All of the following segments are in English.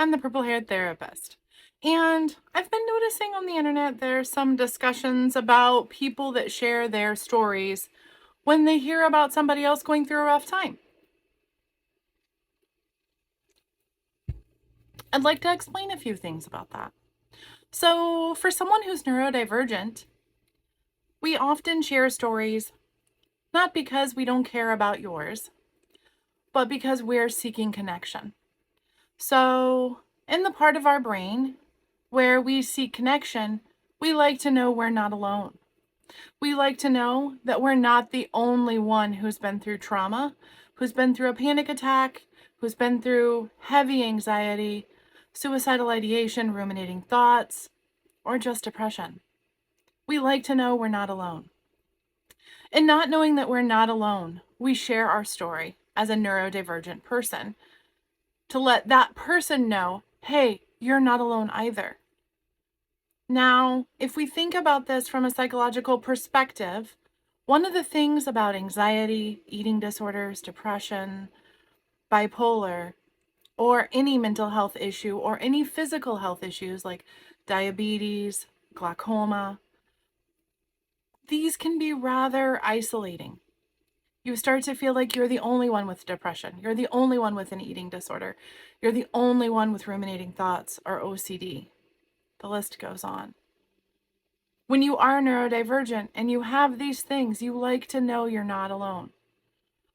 I'm the purple-haired therapist. And I've been noticing on the internet there's some discussions about people that share their stories when they hear about somebody else going through a rough time. I'd like to explain a few things about that. So, for someone who's neurodivergent, we often share stories not because we don't care about yours, but because we're seeking connection. So, in the part of our brain where we seek connection, we like to know we're not alone. We like to know that we're not the only one who's been through trauma, who's been through a panic attack, who's been through heavy anxiety, suicidal ideation, ruminating thoughts, or just depression. We like to know we're not alone. And not knowing that we're not alone, we share our story as a neurodivergent person to let that person know, hey, you're not alone either. Now, if we think about this from a psychological perspective, one of the things about anxiety, eating disorders, depression, bipolar, or any mental health issue or any physical health issues like diabetes, glaucoma, these can be rather isolating. You start to feel like you're the only one with depression. You're the only one with an eating disorder. You're the only one with ruminating thoughts or OCD. The list goes on. When you are neurodivergent and you have these things, you like to know you're not alone.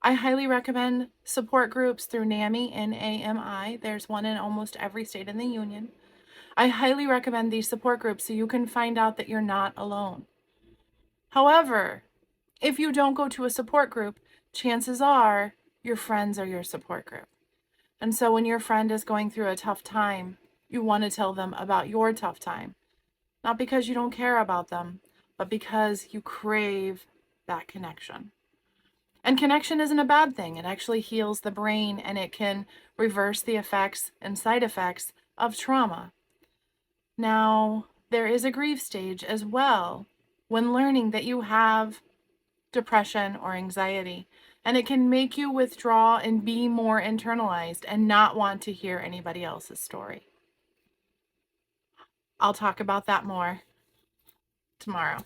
I highly recommend support groups through NAMI, N-A-M-I. There's one in almost every state in the union. I highly recommend these support groups so you can find out that you're not alone. However, if you don't go to a support group, chances are your friends are your support group. And so when your friend is going through a tough time, you want to tell them about your tough time. Not because you don't care about them, but because you crave that connection. And connection isn't a bad thing. It actually heals the brain and it can reverse the effects and side effects of trauma. Now, there is a grief stage as well when learning that you have depression or anxiety, and it can make you withdraw and be more internalized and not want to hear anybody else's story. I'll talk about that more tomorrow.